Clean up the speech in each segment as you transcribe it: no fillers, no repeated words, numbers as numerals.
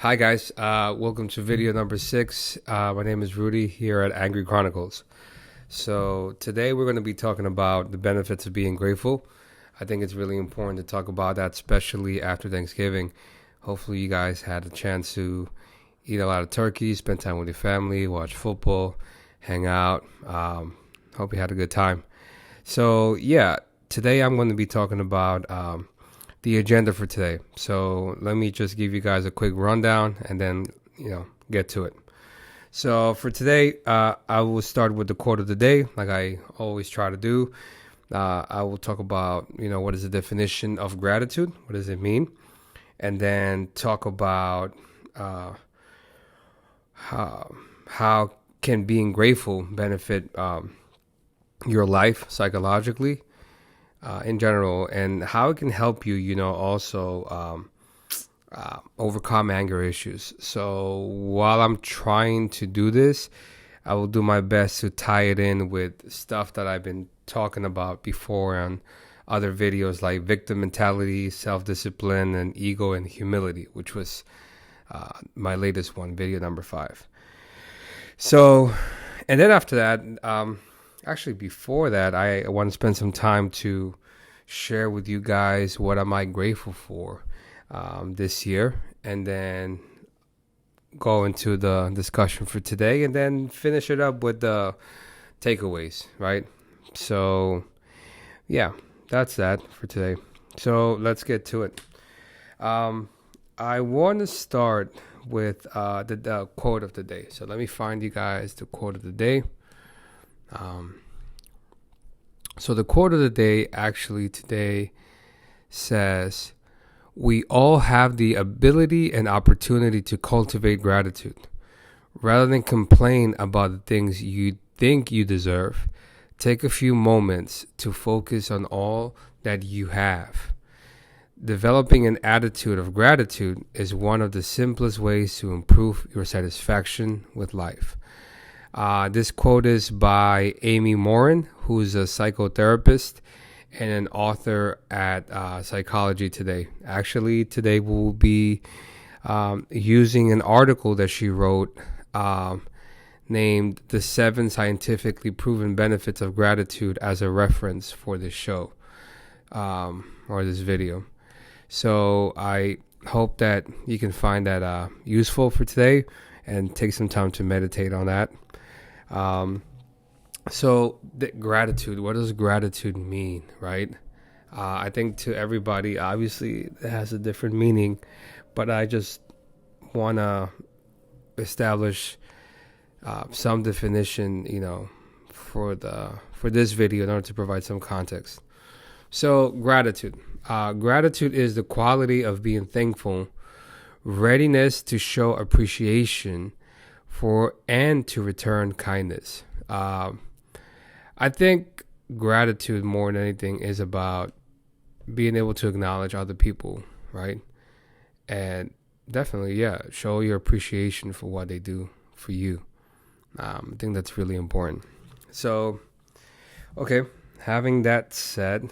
Hi guys, welcome to video number 6. My name is Rudy here at Angry Chronicles. So today we're going to be talking about the benefits of being grateful. I think it's really important to talk about that, especially after Thanksgiving. Hopefully you guys had a chance to eat a lot of turkey, spend time with your family, watch football, hang out. Hope you had a good time. So yeah, today I'm going to be talking about the agenda for today. So let me just give you guys a quick rundown and then, get to it. So for today, I will start with the quote of the day, like I always try to do. I will talk about, what is the definition of gratitude? What does it mean? And then talk about how can being grateful benefit your life psychologically in general, and how it can help you, also overcome anger issues. So while I'm trying to do this, I will do my best to tie it in with stuff that I've been talking about before on other videos, like victim mentality, self-discipline, and ego and humility, which was my latest one, video number 5. So, and then after that, actually before that, I want to spend some time to share with you guys what am I grateful for this year, and then go into the discussion for today, and then finish it up with the takeaways, right? So yeah, that's that for today. So let's get to it. I want to start with the quote of the day. So let me find you guys the quote of the day. So the quote of the day actually today says, "We all have the ability and opportunity to cultivate gratitude. Rather than complain about the things you think you deserve, take a few moments to focus on all that you have. Developing an attitude of gratitude is one of the simplest ways to improve your satisfaction with life." This quote is by Amy Morin, who's a psychotherapist and an author at Psychology Today. Actually, today we'll be using an article that she wrote named "The 7 Scientifically Proven Benefits of Gratitude" as a reference for this show or this video. So I hope that you can find that useful for today and take some time to meditate on that. So gratitude, what does gratitude mean, right? I think to everybody, obviously it has a different meaning, but I just want to establish some definition, for this video in order to provide some context. So gratitude. Gratitude is the quality of being thankful, readiness to show appreciation for and to return kindness. I think gratitude more than anything is about being able to acknowledge other people, right? And definitely, show your appreciation for what they do for you. I think that's really important. So, okay, having that said,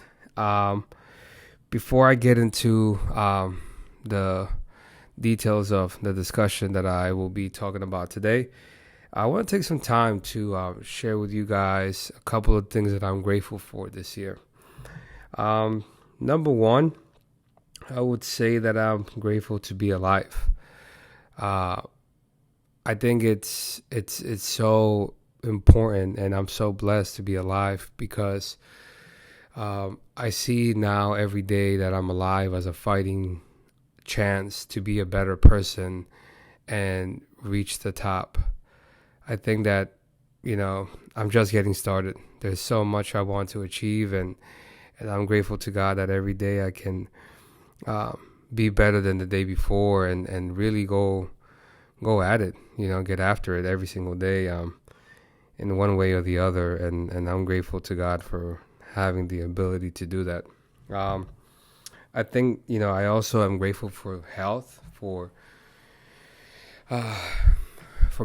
before I get into the details of the discussion that I will be talking about today, I want to take some time to share with you guys a couple of things that I'm grateful for this year. Number one, I would say that I'm grateful to be alive. I think it's so important, and I'm so blessed to be alive because I see now every day that I'm alive as a fighting chance to be a better person and reach the top. I think that, I'm just getting started. There's so much I want to achieve, and I'm grateful to God that every day I can be better than the day before and really go at it, get after it every single day in one way or the other. And I'm grateful to God for having the ability to do that. I think, I also am grateful for health, for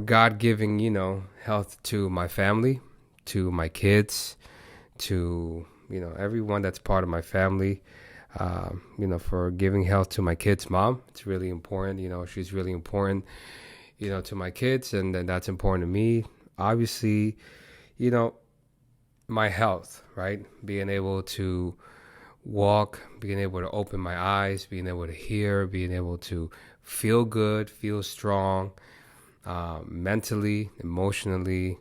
God giving, health to my family, to my kids, to, everyone that's part of my family. for giving health to my kids' mom. It's really important. She's really important, to my kids, and then that's important to me. Obviously, you know, my health, right? Being able to walk, being able to open my eyes, being able to hear, being able to feel good, feel strong, mentally, emotionally,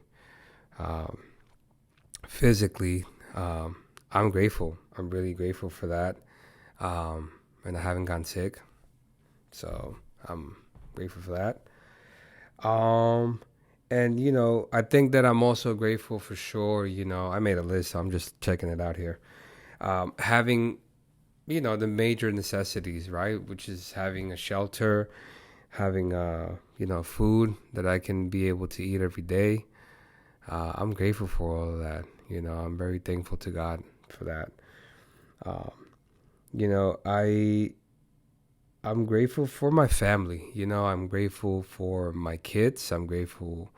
um, physically. I'm grateful. I'm really grateful for that. And I haven't gotten sick. So I'm grateful for that. Um, and I think that I'm also grateful for sure. I made a list, so I'm just checking it out here. Having, the major necessities, right? Which is having a shelter, having, food that I can be able to eat every day. I'm grateful for all of that. I'm very thankful to God for that. Um, I'm grateful for my family. I'm grateful for my kids. I'm grateful,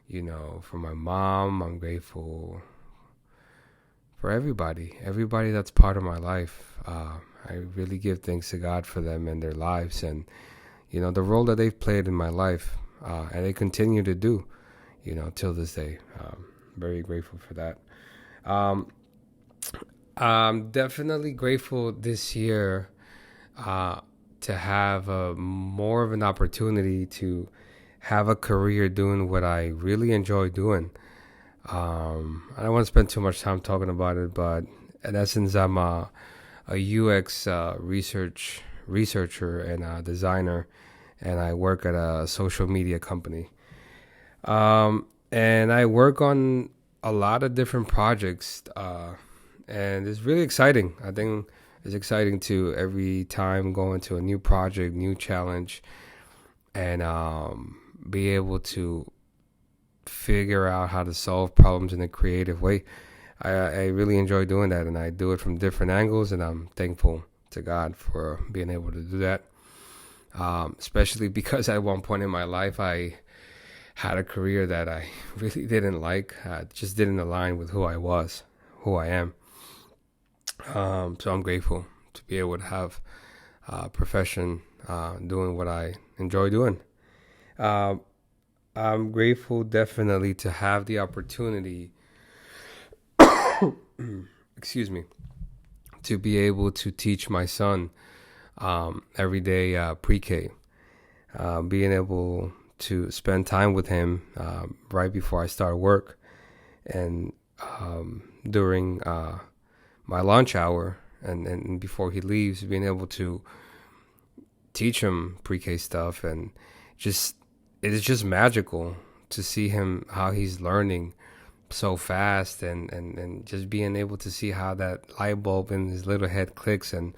for my mom. I'm grateful for everybody that's part of my life. I really give thanks to God for them and their lives, and the role that they've played in my life, and they continue to do, till this day. Very grateful for that. Um, I'm definitely grateful this year to have more of an opportunity to have a career doing what I really enjoy doing. I don't want to spend too much time talking about it, but in essence, I'm a UX researcher and a designer, and I work at a social media company. And I work on a lot of different projects, and it's really exciting. I think it's exciting to every time go into a new project, new challenge, and be able to figure out how to solve problems in a creative way. I really enjoy doing that, and I do it from different angles, and I'm thankful to God for being able to do that. Especially because at one point in my life, I had a career that I really didn't like. Just didn't align with who I was, who I am. So I'm grateful to be able to have a profession doing what I enjoy doing. Um, I'm grateful definitely to have the opportunity, excuse me, to be able to teach my son every day pre-K. Being able to spend time with him right before I start work and during my lunch hour and before he leaves, being able to teach him pre-K stuff, and just it is just magical to see him, how he's learning so fast, and just being able to see how that light bulb in his little head clicks, and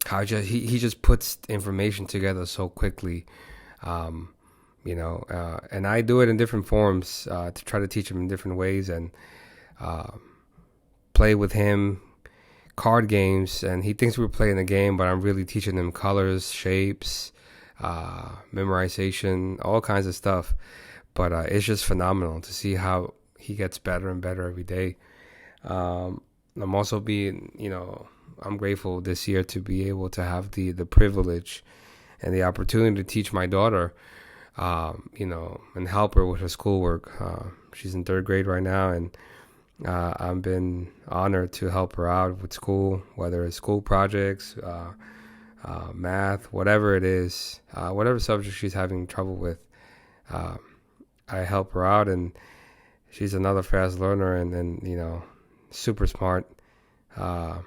how he just puts information together so quickly. um, and I do it in different forms to try to teach him in different ways, and uh, play with him card games, and he thinks we're playing a game, but I'm really teaching him colors, shapes, memorization, all kinds of stuff. But it's just phenomenal to see how he gets better and better every day. I'm also I'm grateful this year to be able to have the privilege and the opportunity to teach my daughter, and help her with her schoolwork. She's in third grade right now, and I've been honored to help her out with school, whether it's school projects, math, whatever it is, whatever subject she's having trouble with. Uh, I help her out, and she's another fast learner, and super smart, uh,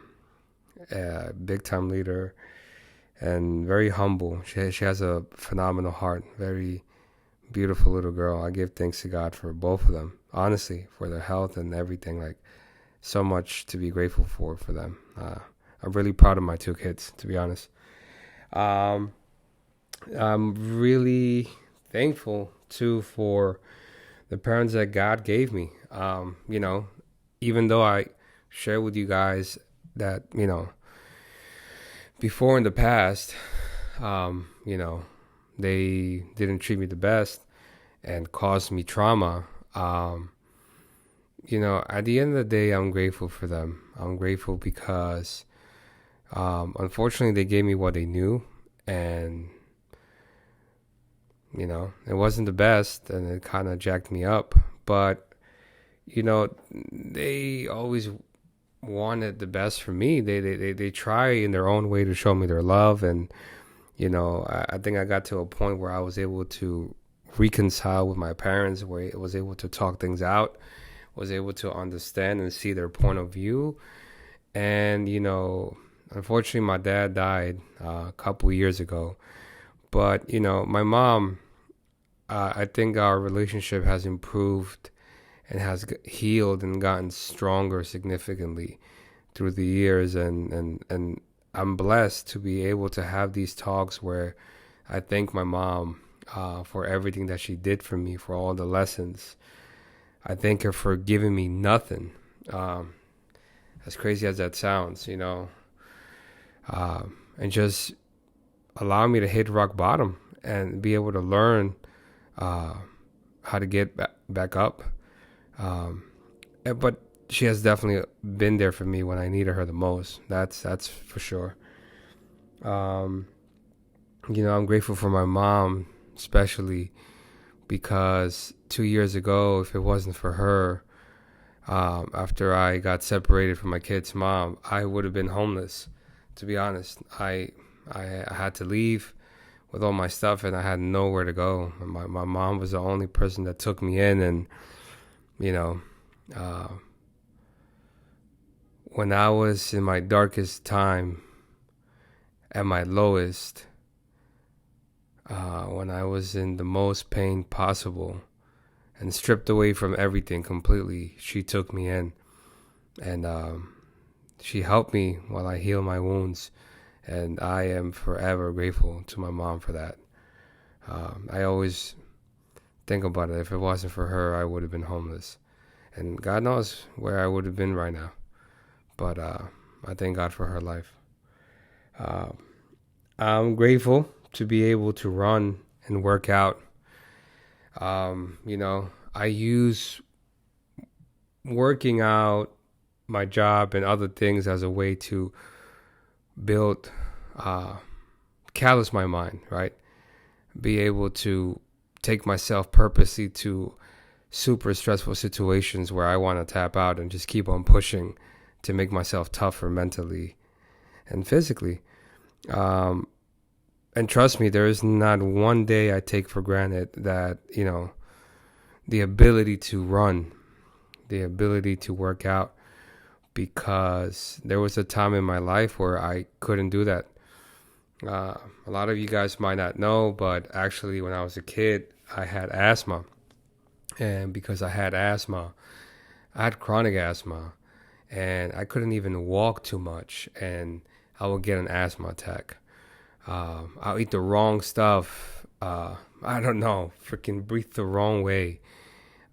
big time leader, and very humble. She has a phenomenal heart, very beautiful little girl. I give thanks to God for both of them, honestly, for their health and everything. Like, so much to be grateful for them. I'm really proud of my two kids, to be honest. Um, I'm really thankful too for the parents that God gave me. Even though I share with you guys that, before in the past, they didn't treat me the best and caused me trauma. At the end of the day, I'm grateful for them. I'm grateful because Unfortunately, they gave me what they knew, and it wasn't the best, and it kind of jacked me up. But they always wanted the best for me. They try in their own way to show me their love, and I think I got to a point where I was able to reconcile with my parents, where I was able to talk things out, was able to understand and see their point of view. And unfortunately, my dad died a couple years ago. But my mom, I think our relationship has improved and has healed and gotten stronger significantly through the years, and I'm blessed to be able to have these talks where I thank my mom for everything that she did for me, for all the lessons. I thank her for giving me nothing. As crazy as that sounds, and just allow me to hit rock bottom and be able to learn how to get back up. But she has definitely been there for me when I needed her the most. That's for sure. I'm grateful for my mom, especially because 2 years ago, if it wasn't for her, after I got separated from my kid's mom, I would have been homeless. To be honest, I had to leave with all my stuff, and I had nowhere to go. My mom was the only person that took me in, and when I was in my darkest time, at my lowest, when I was in the most pain possible and stripped away from everything completely, she took me in, and she helped me while I heal my wounds, and I am forever grateful to my mom for that. I always think about it. If it wasn't for her, I would have been homeless, and God knows where I would have been right now. But I thank God for her life. I'm grateful to be able to run and work out. I use working out, my job, and other things as a way to build, callous my mind, right? Be able to take myself purposely to super stressful situations where I want to tap out and just keep on pushing to make myself tougher mentally and physically. And trust me, there is not one day I take for granted that, the ability to run, the ability to work out, because there was a time in my life where I couldn't do that. A lot of you guys might not know, but actually when I was a kid, I had asthma. And because I had asthma, I had chronic asthma, and I couldn't even walk too much, and I would get an asthma attack. I'll eat the wrong stuff. I don't know, freaking breathe the wrong way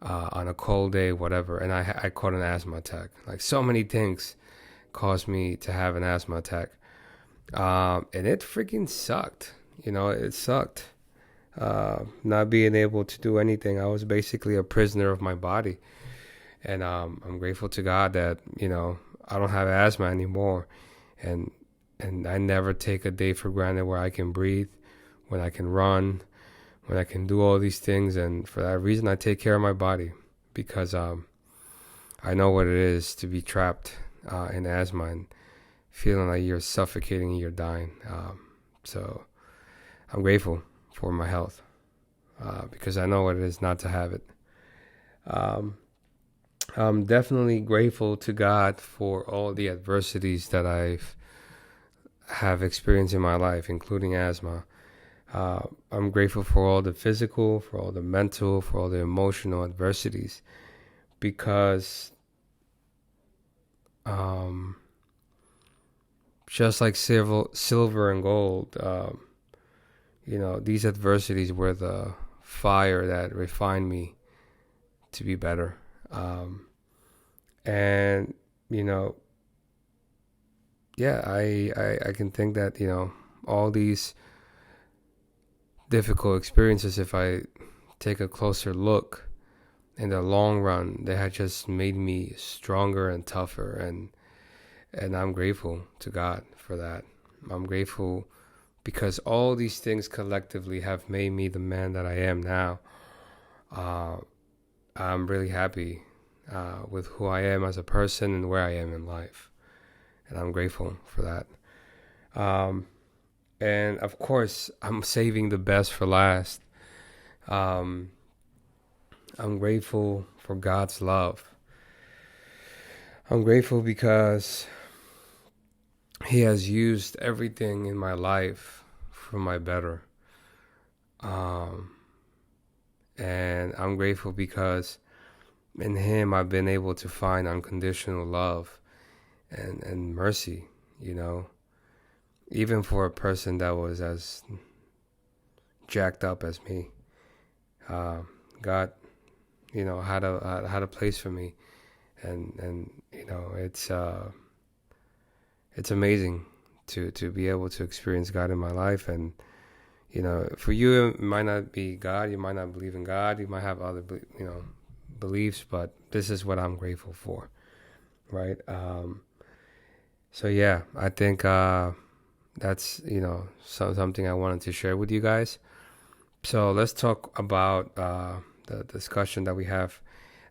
on a cold day, whatever, and I caught an asthma attack. Like, so many things caused me to have an asthma attack, and it freaking sucked. It sucked. Not being able to do anything. I was basically a prisoner of my body, and I'm grateful to God that I don't have asthma anymore, and I never take a day for granted where I can breathe, when I can run, when I can do all these things. And for that reason, I take care of my body, because I know what it is to be trapped in asthma and feeling like you're suffocating and you're dying. So I'm grateful for my health, because I know what it is not to have it. I'm definitely grateful to God for all the adversities that have experienced in my life, including asthma. I'm grateful for all the physical, for all the mental, for all the emotional adversities, because just like silver and gold, these adversities were the fire that refined me to be better. And I can think that all these difficult experiences, if I take a closer look, in the long run, they had just made me stronger and tougher, and And I'm grateful to God for that. I'm grateful because all these things collectively have made me the man that I am now. Uh, I'm really happy with who I am as a person and where I am in life. And I'm grateful for that. Um, and of course, I'm saving the best for last. Um, I'm grateful for God's love. I'm grateful because He has used everything in my life for my better. Um, and I'm grateful because in Him I've been able to find unconditional love and mercy, you know, even for a person that was as jacked up as me. Uh, God, had a place for me, and it's amazing to be able to experience God in my life. And for you, it might not be God. You might not believe in God. You might have other beliefs, but this is what I'm grateful for, right? So yeah, I think that's something I wanted to share with you guys. So let's talk about the discussion that we have.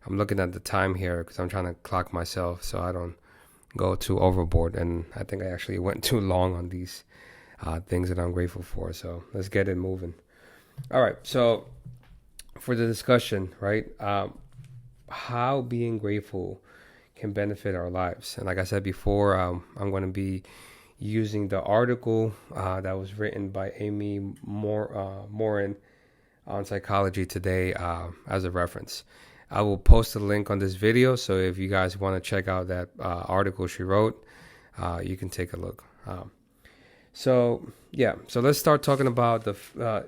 I'm looking at the time here because I'm trying to clock myself so I don't go too overboard. And I think I actually went too long on these things that I'm grateful for. So let's get it moving. All right. So for the discussion, right, how being grateful can benefit our lives. And like I said before, I'm going to be using the article that was written by Amy Morin on Psychology Today as a reference. I will post a link on this video, so if you guys want to check out that article she wrote, you can take a look. So let's start talking about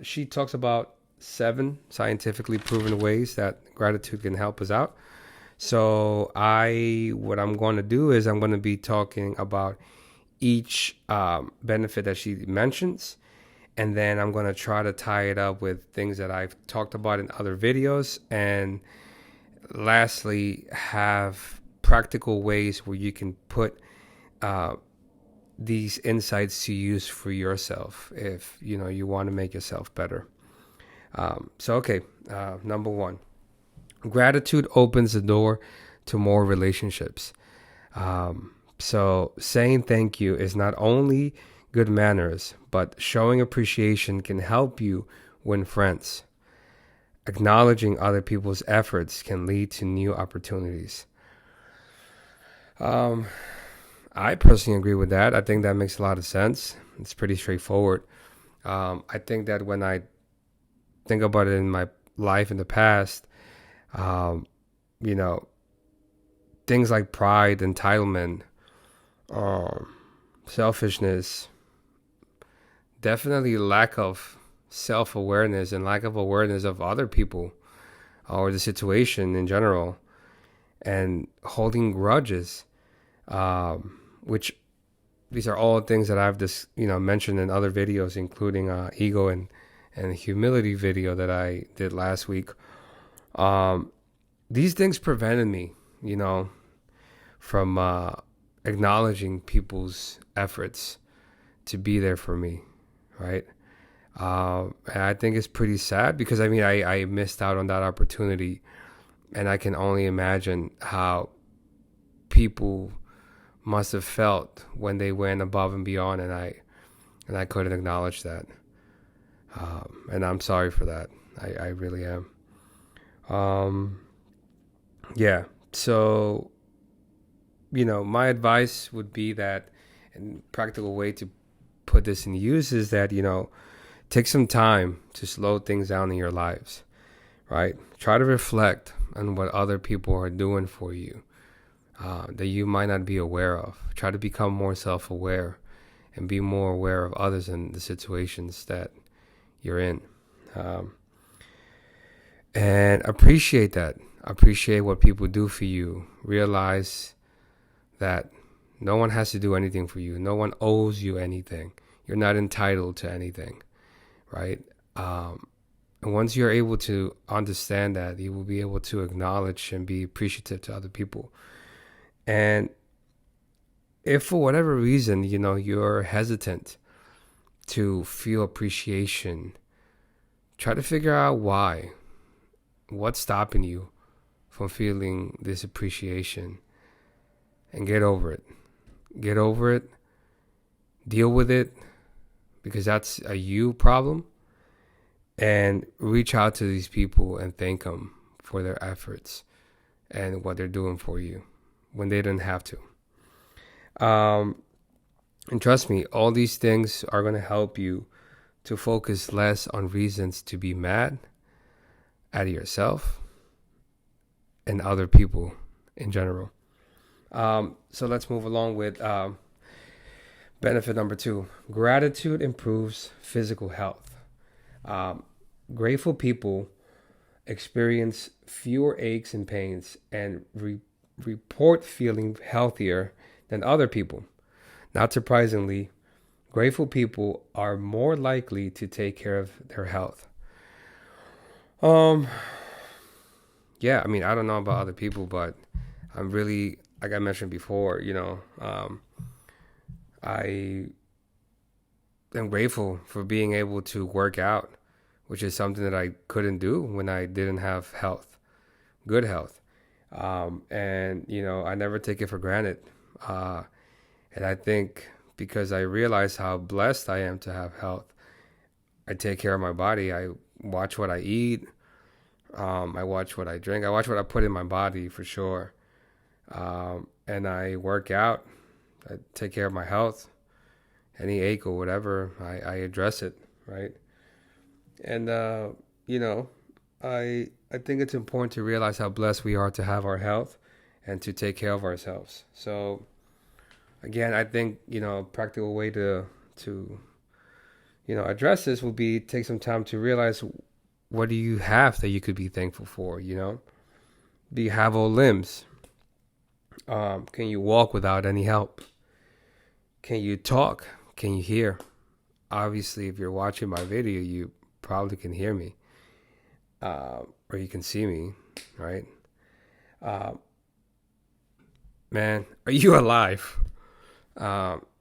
she talks about 7 scientifically proven ways that gratitude can help us out. So what I'm going to do is I'm going to be talking about each benefit that she mentions, and then I'm going to try to tie it up with things that I've talked about in other videos, and lastly, have practical ways where you can put these insights to use for yourself if you want to make yourself better. Number 1, gratitude opens the door to more relationships. So saying thank you is not only good manners, but showing appreciation can help you win friends. Acknowledging other people's efforts can lead to new opportunities. I personally agree with that. I think that makes a lot of sense. It's pretty straightforward. I think that when I think about it in my life in the past, things like pride, entitlement, selfishness, definitely lack of self-awareness and lack of awareness of other people or the situation in general, and holding grudges, which these are all things that I've mentioned in other videos, including ego and humility video that I did last week. These things prevented me, from acknowledging people's efforts to be there for me, right? And I think it's pretty sad because I missed out on that opportunity, and I can only imagine how people must have felt when they went above and beyond, and I couldn't acknowledge that, and I'm sorry for that. I really am. So my advice would be that, and practical way to put this in use is that take some time to slow things down in your lives, right? Try to reflect on what other people are doing for you that you might not be aware of. Try to become more self-aware and be more aware of others and the situations that you're in. And appreciate that. Appreciate what people do for you. Realize that no one has to do anything for you. No one owes you anything. You're not entitled to anything, right? And once you're able to understand that, you will be able to acknowledge and be appreciative to other people. And if for whatever reason, you're hesitant to feel appreciation, try to figure out why. What's stopping you from feeling this appreciation? And get over it. Get over it. Deal with it, because that's a you problem. And reach out to these people and thank them for their efforts and what they're doing for you when they didn't have to. And trust me, all these things are going to help you to focus less on reasons to be mad at yourself and other people in general. So let's move along with benefit number 2. Gratitude improves physical health. Grateful people experience fewer aches and pains and report feeling healthier than other people. Not surprisingly, grateful people are more likely to take care of their health. Yeah, I mean, I don't know about other people, but I'm really, like I mentioned before, I am grateful for being able to work out, which is something that I couldn't do when I didn't have good health. And, I never take it for granted. And I think because I realize how blessed I am to have health, I take care of my body. I watch what I eat. I watch what I drink. I watch what I put in my body for sure. And I work out. I take care of my health. Any ache or whatever, I address it, right? And, I think it's important to realize how blessed we are to have our health and to take care of ourselves. So, again, I think, a practical way to address this would be take some time to realize, what do you have that you could be thankful for, Do you have all limbs? Can you walk without any help? Can you talk? Can you hear? Obviously, if you're watching my video, you probably can hear me. Or you can see me, right? Man, are you alive?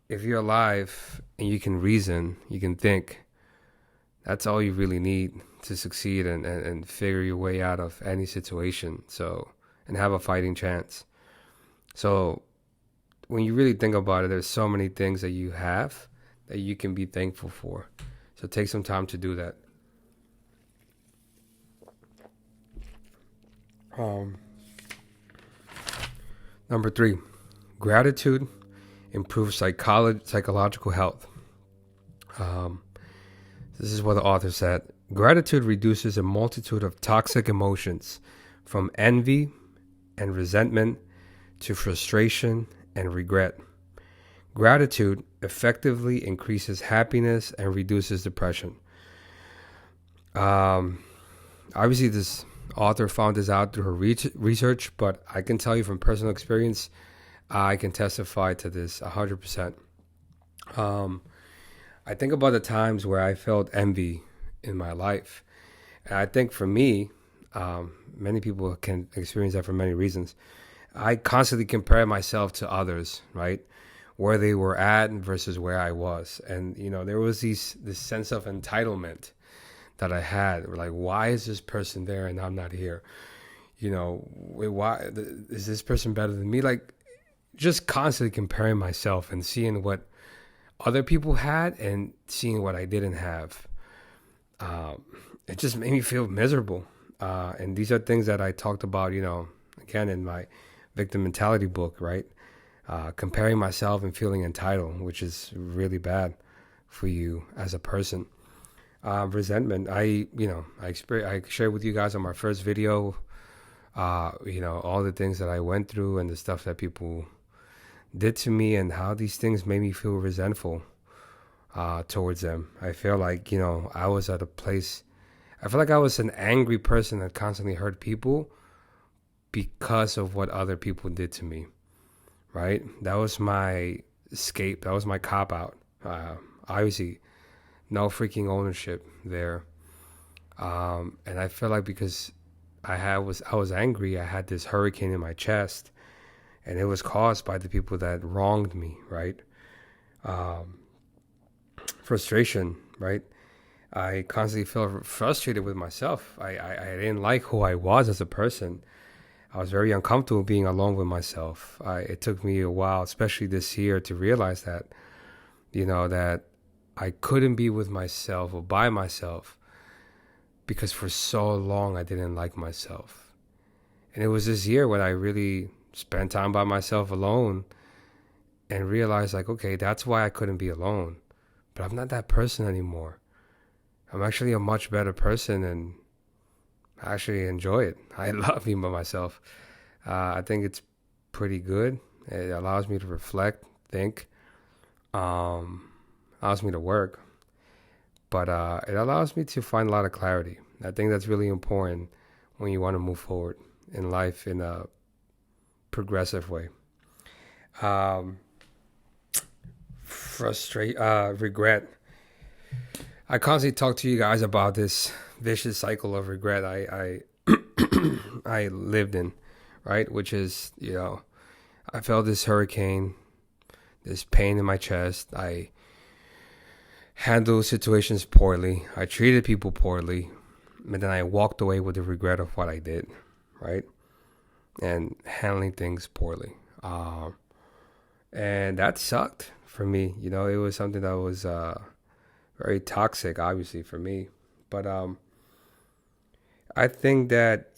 If you're alive and you can reason, you can think, that's all you really need to succeed and figure your way out of any situation. So, and have a fighting chance. So, when you really think about it, there's so many things that you have that you can be thankful for. So take some time to do that. Number 3, gratitude improves psychological health. This is what the author said. Gratitude reduces a multitude of toxic emotions, from envy and resentment to frustration and regret. Gratitude effectively increases happiness and reduces depression. Obviously, this author found this out through her research, but I can tell you from personal experience, I can testify to this 100%. I think about the times where I felt envy in my life. And I think for me, many people can experience that for many reasons. I constantly compare myself to others, right? Where they were at versus where I was. And, there was this sense of entitlement that I had. Like, why is this person there and I'm not here? Why is this person better than me? Like, just constantly comparing myself and seeing what other people had and seeing what I didn't have. It just made me feel miserable. And these are things that I talked about, again, in my victim mentality book, right? Comparing myself and feeling entitled, which is really bad for you as a person. Resentment. I shared with you guys on my first video, all the things that I went through and the stuff that people did to me and how these things made me feel resentful towards them. I feel like, I was at a place, I feel like I was an angry person that constantly hurt people because of what other people did to me, right? That was my escape. That was my cop-out. Obviously, no freaking ownership there. And I feel like because I was angry, I had this hurricane in my chest. And it was caused by the people that wronged me, right? Frustration, right? I constantly felt frustrated with myself. I didn't like who I was as a person. I was very uncomfortable being alone with myself. It took me a while, especially this year, to realize that, that I couldn't be with myself or by myself because for so long I didn't like myself. And it was this year when I really spent time by myself alone and realized, like, okay, that's why I couldn't be alone. But I'm not that person anymore. I'm actually a much better person, and I actually enjoy it. I love being by myself. I think it's pretty good. It allows me to reflect, think, allows me to work, but it allows me to find a lot of clarity. I think that's really important when you want to move forward in life in a progressive way. Regret. I constantly talk to you guys about this vicious cycle of regret I I lived in, right? Which is, I felt this hurricane, this pain in my chest. I handled situations poorly. I treated people poorly. And then I walked away with the regret of what I did, right? And handling things poorly. And that sucked for me. It was something that was very toxic, obviously, for me. But I think that,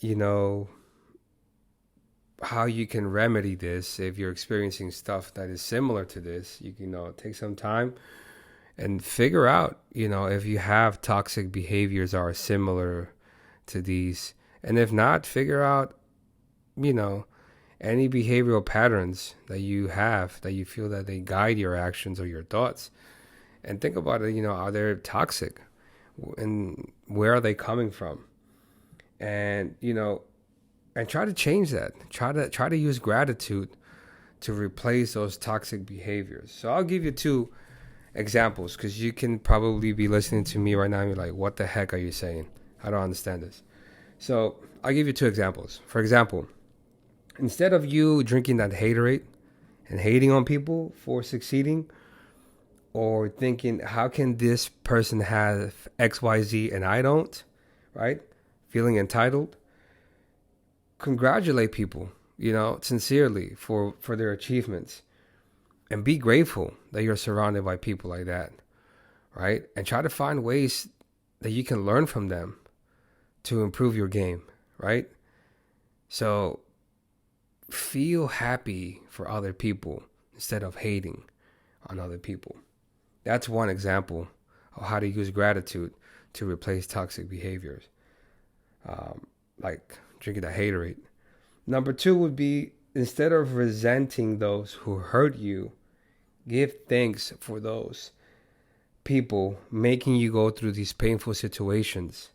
how you can remedy this if you're experiencing stuff that is similar to this, you can take some time and figure out, if you have toxic behaviors are similar to these. And if not, figure out, any behavioral patterns that you have that you feel that they guide your actions or your thoughts. And think about it, are they toxic? And where are they coming from? And, and try to change that. Try to use gratitude to replace those toxic behaviors. So I'll give you 2 examples, because you can probably be listening to me right now and you're like, what the heck are you saying? I don't understand this. So I'll give you 2 examples. For example, instead of you drinking that haterade and hating on people for succeeding, or thinking, how can this person have XYZ and I don't, right? Feeling entitled. Congratulate people, sincerely for their achievements. And be grateful that you're surrounded by people like that, right? And try to find ways that you can learn from them to improve your game, right? So feel happy for other people instead of hating on other people. That's one example of how to use gratitude to replace toxic behaviors, like drinking a haterade. Number 2 would be, instead of resenting those who hurt you, give thanks for those people making you go through these painful situations.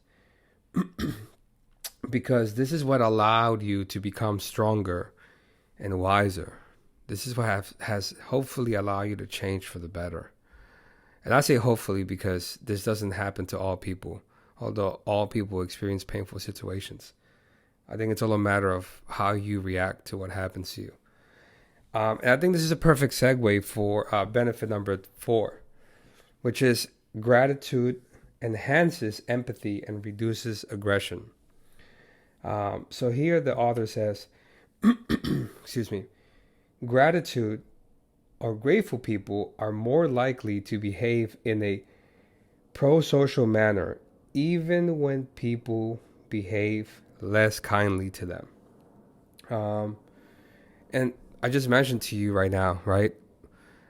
Because this is what allowed you to become stronger and wiser. This is what has hopefully allowed you to change for the better. And I say hopefully because this doesn't happen to all people, although all people experience painful situations. I think it's all a matter of how you react to what happens to you. And I think this is a perfect segue for benefit number 4, which is gratitude enhances empathy and reduces aggression. So here the author says, excuse me, gratitude or grateful people are more likely to behave in a pro-social manner, even when people behave less kindly to them. And I just mentioned to you right now, right?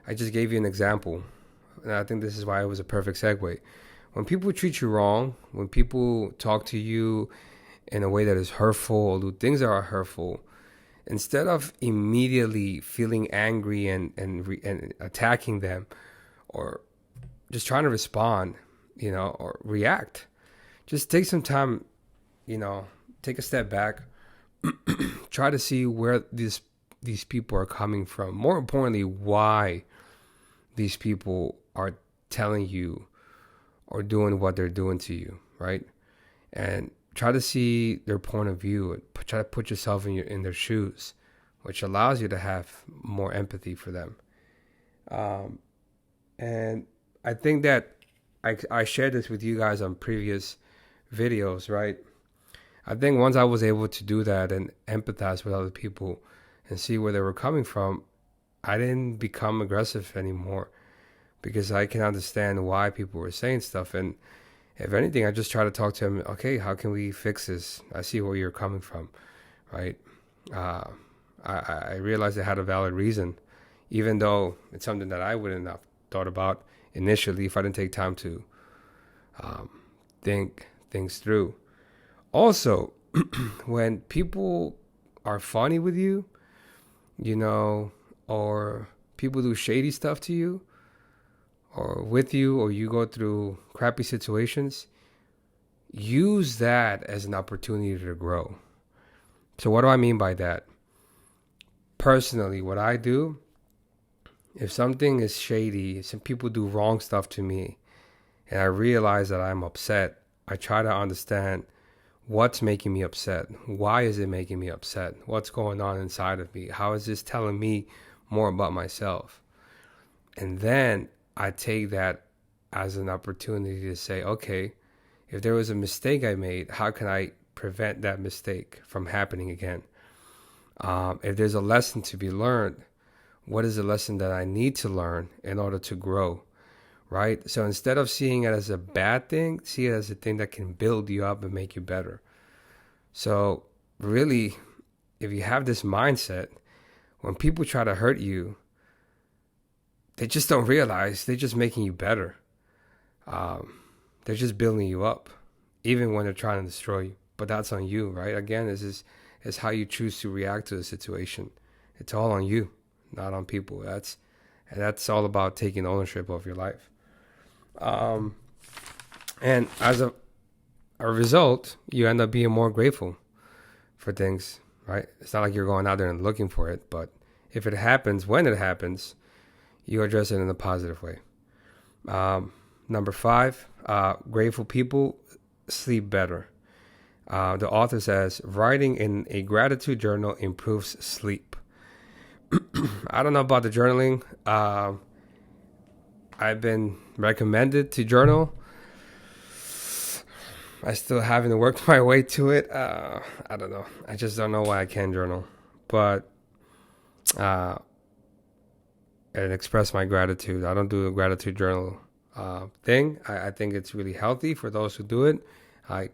I just gave you an example. And I think this is why it was a perfect segue. When people treat you wrong, when people talk to you in a way that is hurtful or do things that are hurtful, instead of immediately feeling angry and attacking them, or just trying to respond, or react, just take some time, take a step back, try to see where these people are coming from. More importantly, why these people are telling you or doing what they're doing to you, right? And try to see their point of view. Try to put yourself in their shoes which allows you to have more empathy for them. And I think that I shared this with you guys on previous videos, right? I think once I was able to do that and empathize with other people and see where they were coming from, I didn't become aggressive anymore because I can understand why people were saying stuff. And if anything, I just try to talk to them. Okay, how can we fix this? I see where you're coming from, right? Uh, I realized they had a valid reason, even though it's something that I wouldn't have thought about initially if I didn't take time to think things through. Also, when people are funny with you, or people do shady stuff to you, or with you, or you go through crappy situations, use that as an opportunity to grow. So what do I mean by that? Personally, what I do, if something is shady, some people do wrong stuff to me, and I realize that I'm upset, I try to understand what's making me upset. Why is it making me upset? What's going on inside of me? How is this telling me more about myself? And then I take that as an opportunity to say, okay, if there was a mistake I made, how can I prevent that mistake from happening again? If there's a lesson to be learned, what is the lesson that I need to learn in order to grow? Right? So instead of seeing it as a bad thing, see it as a thing that can build you up and make you better. So really, if you have this mindset, when people try to hurt you, they just don't realize they're just making you better. They're just building you up, even when they're trying to destroy you. But that's on you, right? Again, this is how you choose to react to the situation. It's all on you, not on people. That's all about taking ownership of your life. And as a result, you end up being more grateful for things, right? It's not like you're going out there and looking for it, but if it happens, when it happens, you address it in a positive way. Number 5, grateful people sleep better. The author says, writing in a gratitude journal improves sleep. I don't know about the journaling. I've been recommended to journal. I still haven't worked my way to it. I don't know. I just don't know why I can't journal. But and express my gratitude. I don't do a gratitude journal thing. I think it's really healthy for those who do it. I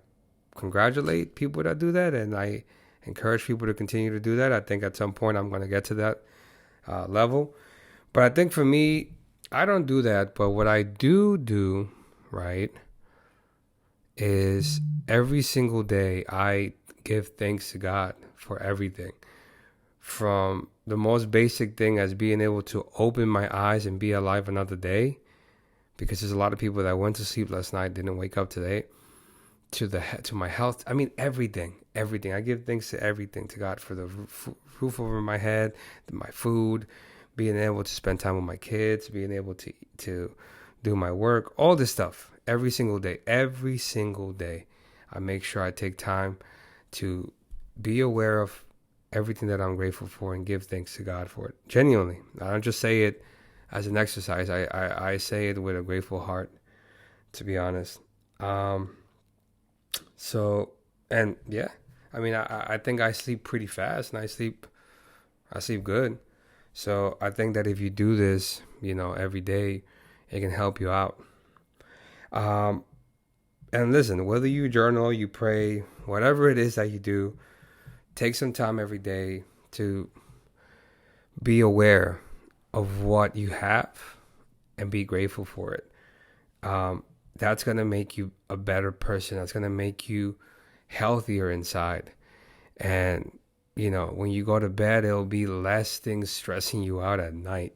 congratulate people that do that, and I encourage people to continue to do that. I think at some point I'm going to get to that level. But I think for me, I don't do that. But what I do, right, is every single day I give thanks to God for everything. From the most basic thing as being able to open my eyes and be alive another day, because there's a lot of people that went to sleep last night, didn't wake up today, to my health. I mean, everything. I give thanks to everything, to God, for the roof over my head, my food, being able to spend time with my kids, being able to do my work, all this stuff. Every single day, I make sure I take time to be aware of everything that I'm grateful for and give thanks to God for it. Genuinely. I don't just say it as an exercise. I say it with a grateful heart, to be honest. So, and yeah, I mean, I think I sleep pretty fast, and I sleep good. So I think that if you do this, every day, it can help you out. And listen, whether you journal, you pray, whatever it is that you do, take some time every day to be aware of what you have and be grateful for it. That's going to make you a better person. That's going to make you healthier inside. And, when you go to bed, it'll be less things stressing you out at night,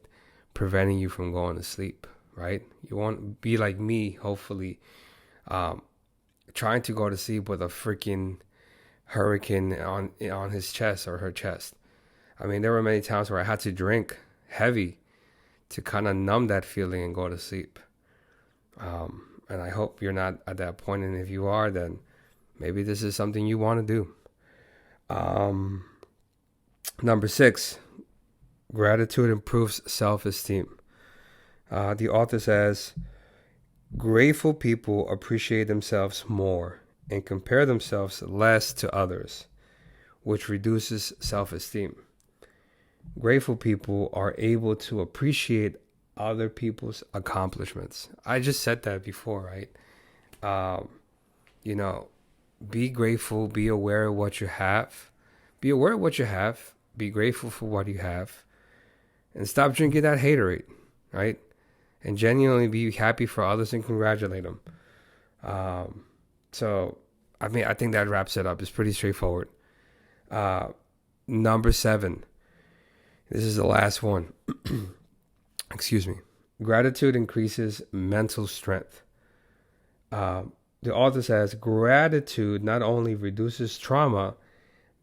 preventing you from going to sleep, right? You won't be like me, hopefully, trying to go to sleep with a freaking hurricane on his chest or her chest. I mean, there were many times where I had to drink heavy to kind of numb that feeling and go to sleep. And I hope you're not at that point. And if you are, then maybe this is something you want to do. Number 6, gratitude improves self-esteem. The author says, grateful people appreciate themselves more and compare themselves less to others, which reduces self-esteem. Grateful people are able to appreciate other people's accomplishments. I just said that before, right? Um, you know, be grateful, be aware of what you have. Be aware of what you have, be grateful for what you have, and stop drinking that haterade, right? And genuinely be happy for others and congratulate them. Um, so, I mean, I think that wraps it up. It's pretty straightforward. Uh, Number 7, this is the last one. Excuse me. Gratitude increases mental strength. The author says gratitude not only reduces trauma,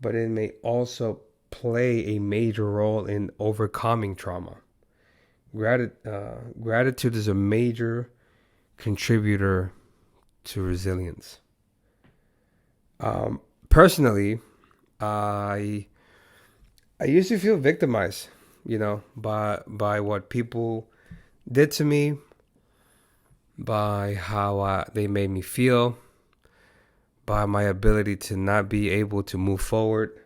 but it may also play a major role in overcoming trauma. Gratitude is a major contributor to resilience. Personally, I used to feel victimized, by what people did to me, by how they made me feel, by my ability to not be able to move forward.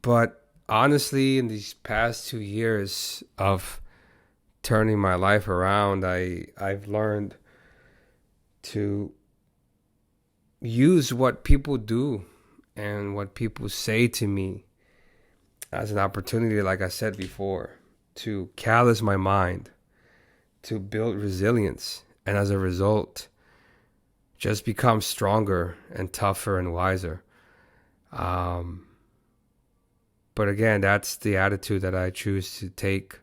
But honestly, in these past 2 years of turning my life around, I've learned to use what people do and what people say to me as an opportunity, like I said before, to callous my mind, to build resilience, and as a result, just become stronger and tougher and wiser. But again, that's the attitude that I choose to take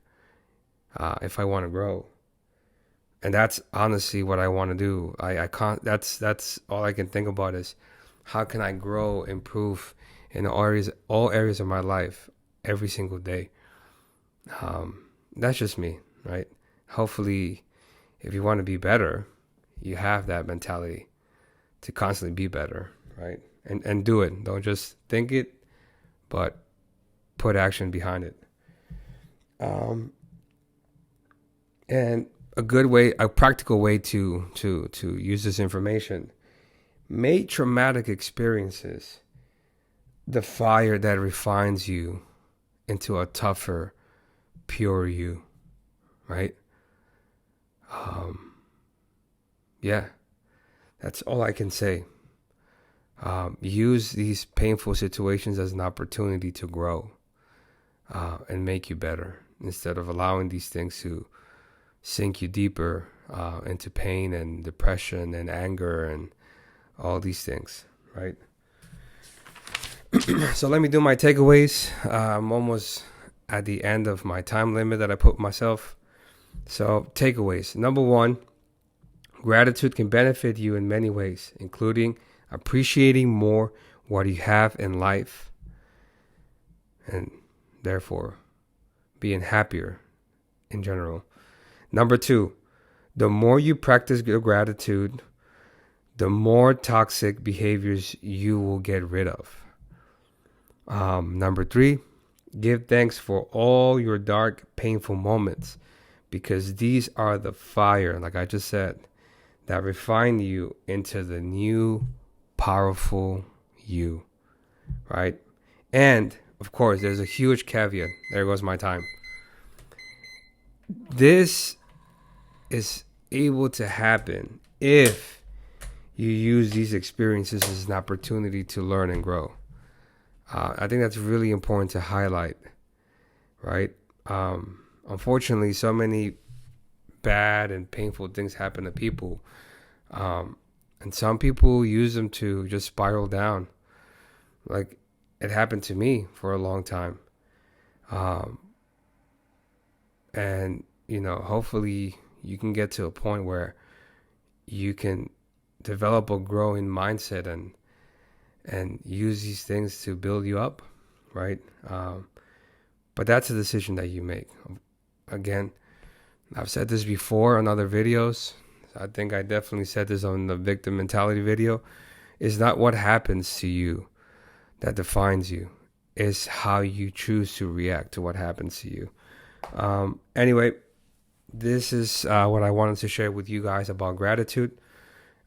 if I want to grow. And that's honestly what I want to do. I can't. That's all I can think about is how can I grow, improve in all areas of my life every single day. That's just me, right? Hopefully, if you want to be better, you have that mentality to constantly be better, right? And do it. Don't just think it, but put action behind it. And a practical way to use this information, make traumatic experiences the fire that refines you into a tougher, pure you, right? Yeah, that's all I can say. Use these painful situations as an opportunity to grow and make you better instead of allowing these things to sink you deeper into pain and depression and anger and all these things, right? So let me do my takeaways. I'm almost at the end of my time limit that I put myself. So takeaways. Number 1, gratitude can benefit you in many ways, including appreciating more what you have in life and therefore being happier in general. Number 2, the more you practice your gratitude, the more toxic behaviors you will get rid of. Number 3, give thanks for all your dark, painful moments, because these are the fire, like I just said, that refine you into the new, powerful you, right? And, of course, there's a huge caveat. There goes my time. This is able to happen if you use these experiences as an opportunity to learn and grow. I think that's really important to highlight, right? Unfortunately, so many bad and painful things happen to people. And some people use them to just spiral down. Like it happened to me for a long time. And, hopefully you can get to a point where you can develop a growing mindset and use these things to build you up, right? But that's a decision that you make. Again, I've said this before on other videos. I think I definitely said this on the victim mentality video. It's not what happens to you that defines you. It's how you choose to react to what happens to you. Anyway, this is what I wanted to share with you guys about gratitude.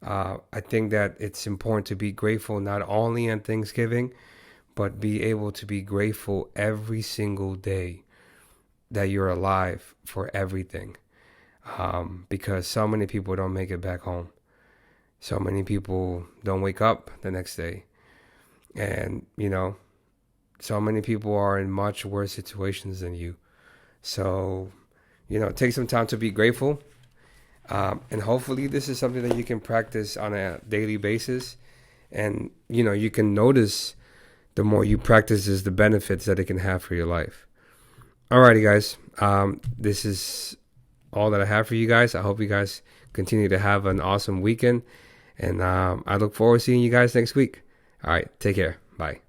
I think that it's important to be grateful not only on Thanksgiving, but be able to be grateful every single day that you're alive for everything. Because so many people don't make it back home. So many people don't wake up the next day. And, so many people are in much worse situations than you. So, take some time to be grateful. And hopefully this is something that you can practice on a daily basis. And, you can notice the more you practice this, the benefits that it can have for your life. Alrighty, guys. This is all that I have for you guys. I hope you guys continue to have an awesome weekend. And I look forward to seeing you guys next week. All right. Take care. Bye.